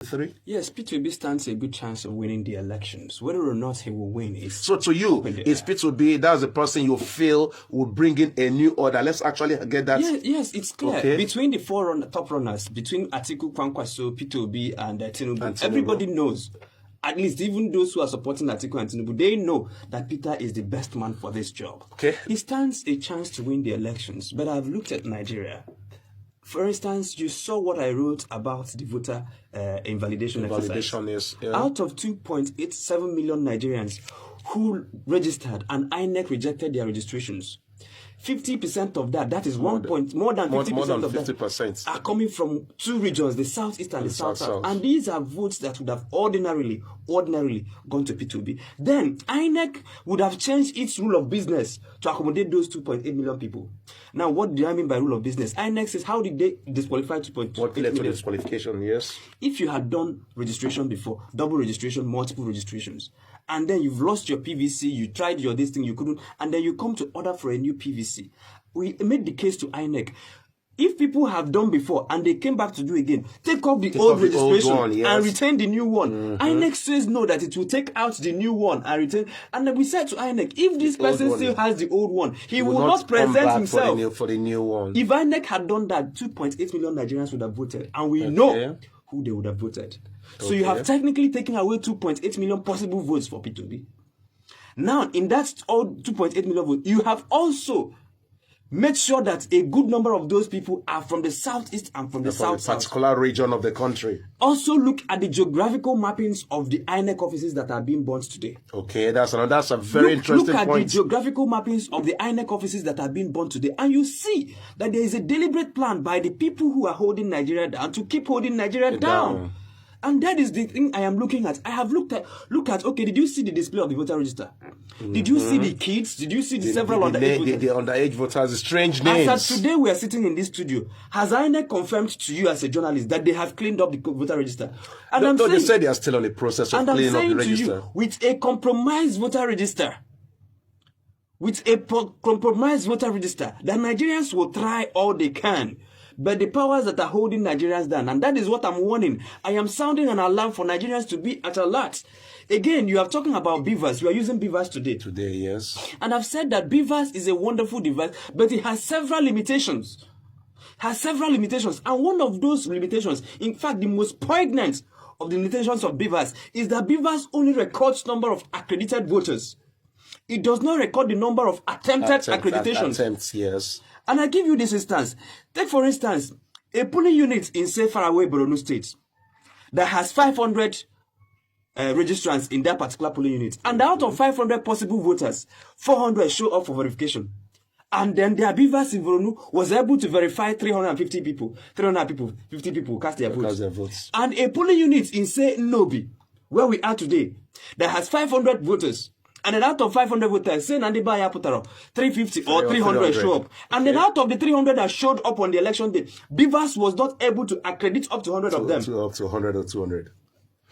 Three? Yes, P2B stands a good chance of winning the elections. Whether or not he will win is... So to you, is P2B, that's the person you feel will bring in a new order? Let's actually get that. Yes, it's clear. Okay. Between the top runners, between Atiku, Kwankwaso, P2B, and Tinubu, everybody knows. At least even those who are supporting Atiku and Tinubu, they know that Peter is the best man for this job. Okay. He stands a chance to win the elections, but I've looked at Nigeria. For instance, you saw what I wrote about the voter invalidation exercise. Out of 2.87 million Nigerians who registered and INEC rejected their registrations, 50% of that is more than 50% of that are coming from two regions, the southeast and the south. And these are votes that would have ordinarily gone to P2B. Then INEC would have changed its rule of business to accommodate those 2.8 million people. Now, what do I mean by rule of business? INEC says, how did they disqualify 2.8 million? What led to disqualification, yes? If you had done registration before, double registration, multiple registrations, and then you've lost your PVC, you tried your this thing, you couldn't, and then you come to order for a new PVC. We made the case to INEC. If people have done before and they came back to do again, take off the old registration and retain the new one. INEC says no, that it will take out the new one and retain. And then we said to INEC, if this person still has the old one, he will not present himself for the new one. If INEC had done that, 2.8 million Nigerians would have voted, and we know who they would have voted. So you have technically taken away 2.8 million possible votes for P2B. Now, in that all 2.8 million votes, you have also made sure that a good number of those people are from the southeast and from the south. Particular region of the country. Also look at the geographical mappings of the INEC offices that are being burnt today. Okay, that's a very interesting point. Look at the geographical mappings of the INEC offices that are being burnt today, and you see that there is a deliberate plan by the people who are holding Nigeria down to keep holding Nigeria down. And that is the thing I am looking at. I have looked at, okay, did you see the display of the voter register? Did you see the kids? Did you see the several underage voters? The underage voters, strange names. As of today, we are sitting in this studio. Has INEC confirmed to you as a journalist that they have cleaned up the voter register? And they said they are still on the process of cleaning up the register. To you, with a compromised voter register, the Nigerians will try all they can. But the powers that are holding Nigerians down, and that is what I'm warning. I am sounding an alarm for Nigerians to be at alert. Again, you are talking about beavers. We are using beavers today. Today, yes. And I've said that beavers is a wonderful device, but it has several limitations. And one of those limitations, in fact, the most poignant of the limitations of beavers, is that beavers only records number of accredited voters. It does not record the number of attempted accreditations. Attempts, yes. And I give you this instance. Take, for instance, a polling unit in, say, faraway Borno State that has 500 registrants in that particular polling unit. And out of 500 possible voters, 400 show up for verification. And then their beavers in Borno was able to verify 350 people. 50 people cast their votes. And a polling unit in, say, Nobi, where we are today, that has 500 voters. And then out of 500 voters, say Nandibaya Putaro, 350 or 300 show up. And then out of the 300 that showed up on the election day, Beavers was not able to accredit up to 100 of them. Up to 100 or 200.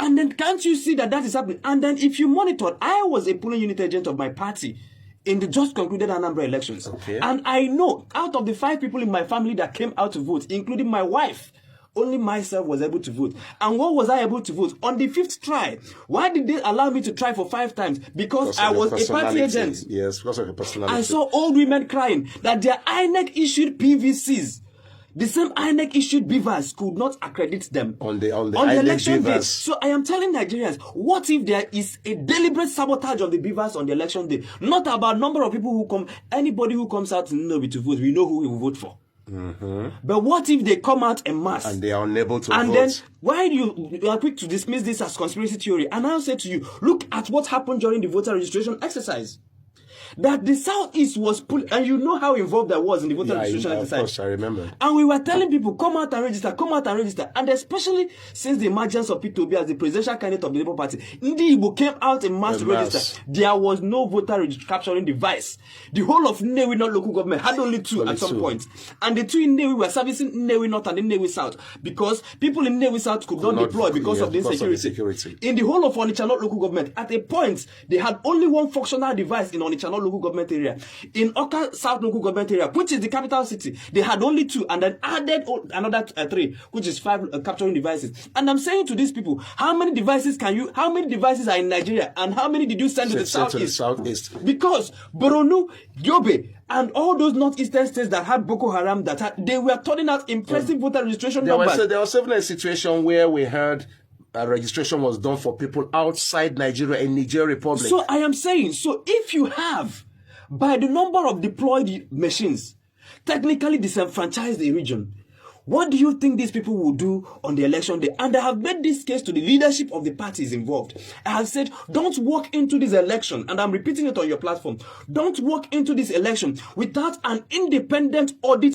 And then can't you see that that is happening? And then if you monitor, I was a polling unit agent of my party in the just concluded Anambra elections. Okay. And I know out of the 5 people in my family that came out to vote, including my wife, only myself was able to vote. And what was I able to vote? On the 5th try. Why did they allow me to try for 5 times? Because I was a party agent. Yes, because of your personality. I saw old women crying that their INEC issued PVCs. The same INEC issued beavers could not accredit them on the election day. So I am telling Nigerians, what if there is a deliberate sabotage of the beavers on the election day? Not about number of people who come. Anybody who comes out to Nairobi to vote, we know who we will vote for. But what if they come out en masse and they are unable to vote? And then why do you are quick to dismiss this as conspiracy theory? And I'll say to you, look at what happened during the voter registration exercise. That the Southeast was pulled, and you know how involved I was in the voter registration exercise. Of course, I remember. And we were telling people, come out and register. And especially since the emergence of P2B as the presidential candidate of the Labour Party, Ndi Igbo came out in mass to register. There was no voter capturing device. The whole of Nnewi North local government had only 2 at some point. And the 2 in Nnewi were servicing Nnewi North and Nnewi South because people in Nnewi South could not deploy because of the insecurity. In the whole of Onitsha North local government, at a point, they had only 1 functional device in Onitsha North local government area. In Oka South local government area, which is the capital city, they had only 2 and then added another 3, which is 5 capturing devices. And I'm saying to these people, how many devices are in Nigeria and how many did you send to the southeast? Because Borno, Yobe, and all those northeastern states that had Boko Haram, they were turning out impressive voter registration numbers. There was even a situation where we heard registration was done for people outside Nigeria in Niger Republic. So I am saying, if you have, by the number of deployed machines, technically disenfranchised a region, what do you think these people will do on the election day? And I have made this case to the leadership of the parties involved. I have said, don't walk into this election, and I'm repeating it on your platform, don't walk into this election without an independent audit